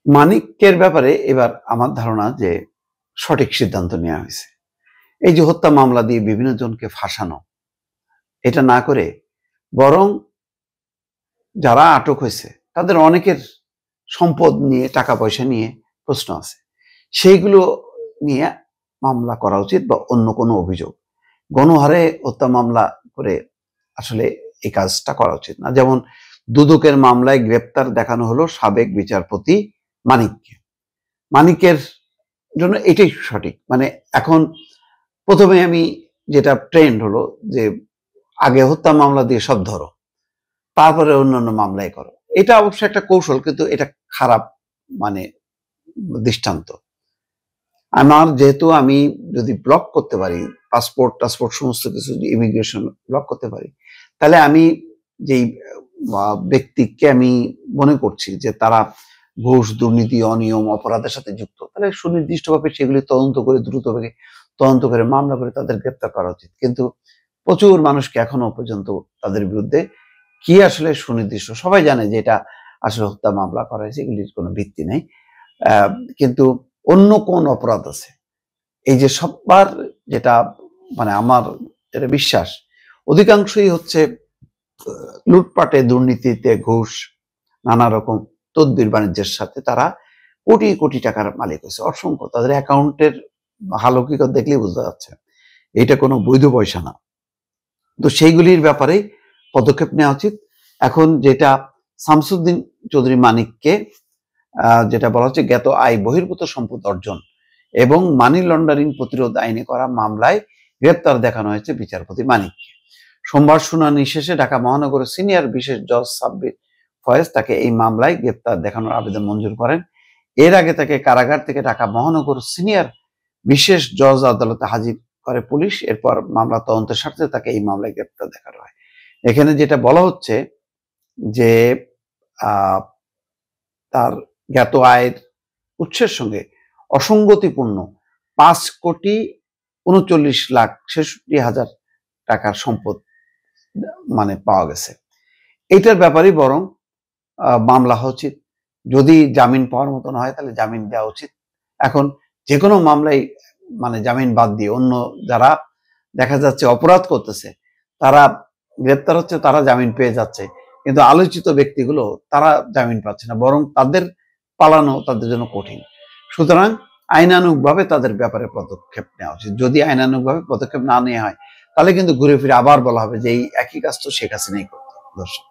মানিকের ব্যাপারে এবার আমার ধারণা যে সঠিক সিদ্ধান্ত নেওয়া হয়েছে। এই যে হত্যা মামলা দিয়ে বিভিন্ন জনকে ফাঁসানো, এটা না করে বরং যারা আটক হয়েছে তাদের অনেকের সম্পদ নিয়ে, টাকা পয়সা নিয়ে প্রশ্ন আছে, সেইগুলো নিয়ে মামলা করা উচিত বা অন্য কোনো অভিযোগ। গণহারে হত্যা মামলা করে আসলে এই কাজটা করা উচিত না। যেমন দুদকের মামলায় গ্রেপ্তার দেখানো হলো সাবেক বিচারপতি মানিককে। মানিকের জন্য এটাই সঠিক। মানে এখন প্রথমে আমি যেটা ট্রেন্ড হলো যে আগে হত্যা মামলা দিয়ে সব ধরো, তারপরে অন্যান্য মামলায় করো। এটা অবশ্য একটা কৌশল, কিন্তু এটা খারাপ মানে দৃষ্টান্ত। আমার যেহেতু আমি যদি ব্লক করতে পারি পাসপোর্ট সমস্ত কিছু, ইমিগ্রেশন ব্লক করতে পারি, তাহলে আমি যেই ব্যক্তিকে আমি মনে করছি যে তারা ঘুষ, দুর্নীতি, অনিয়ম, অপরাধের সাথে যুক্ত, তাহলে সুনির্দিষ্টভাবে সেগুলি তদন্ত করে, দ্রুতভাবে তদন্ত করে মামলা করে তাদের গ্রেপ্তার করা উচিত। কিন্তু প্রচুর মানুষকে এখনো পর্যন্ত তাদের বিরুদ্ধে কি আসলে সুনির্দিষ্ট, সবাই জানে যে এটা আসলে হত্যা মামলা করা হয়েছে, এগুলির কোনো ভিত্তি নেই। কিন্তু অন্য কোন অপরাধ আছে? এই যে সববার যেটা মানে আমার যেটা বিশ্বাস, অধিকাংশই হচ্ছে লুটপাটে, দুর্নীতিতে, ঘুষ, নানা রকম তদবির বাণিজ্যের সাথে তারা কোটি কোটি টাকার মালিক হয়েছে। অসংখ্য, তাদের অ্যাকাউন্টের হাল হকিকত দেখলেই বোঝা যাচ্ছে এটা কোনো বৈধ পয়সা না। তো সেইগুলির ব্যাপারে পদক্ষেপ নেওয়া উচিত। এখন যেটা শামসুদ্দিন চৌধুরী মানিককে যেটা বলা হচ্ছে জ্ঞাত আয় বহির্ভূত সম্পদ অর্জন এবং মানি লন্ডারিং প্রতিরোধ আইনে করা মামলায় গ্রেপ্তার দেখানো হয়েছে বিচারপতি মানিককে। সোমবার শুনানি শেষে ঢাকা মহানগরের সিনিয়র বিশেষ জজ সাব্বির ফয়েজ তাকে এই মামলায় গ্রেপ্তার দেখানোর আবেদন মঞ্জুর করেন। এর আগে তাকে কারাগার থেকে ঢাকা মহানগর সিনিয়র বিশেষ জজ আদালতে হাজির করে পুলিশ। এরপর মামলা তদন্তের স্বার্থে তাকে এই মামলায় গ্রেপ্তার দেখানো হয়। এখানে যেটা বলা হচ্ছে যে তার জ্ঞাত আয়ের উৎসের সঙ্গে অসঙ্গতিপূর্ণ 5,39,66,000 টাকার সম্পদ মানে পাওয়া গেছে। এইটার ব্যাপারে বরং মামলা হওয়া উচিত। যদি জামিন পাওয়ার মতো না হয় তাহলে জামিন দেওয়া উচিত। এখন যে কোনো মামলায় মানে জামিন বাদ দিয়ে অন্য যারা দেখা যাচ্ছে অপরাধ করতেছে তারা গ্রেপ্তার হচ্ছে, তারা জামিন পেয়ে যাচ্ছে, কিন্তু আলোচিত ব্যক্তিগুলো তারা জামিন পাচ্ছে না, বরং তাদের পালানো তাদের জন্য কঠিন। সুতরাং আইনানুগভাবে তাদের ব্যাপারে পদক্ষেপ নেওয়া উচিত। যদি আইনানুগভাবে পদক্ষেপ না নেওয়া হয় তাহলে কিন্তু ঘুরে ফিরে আবার বলা হবে যে এই একই কাজ তো শেখ হাসিনাই করতো। দর্শক।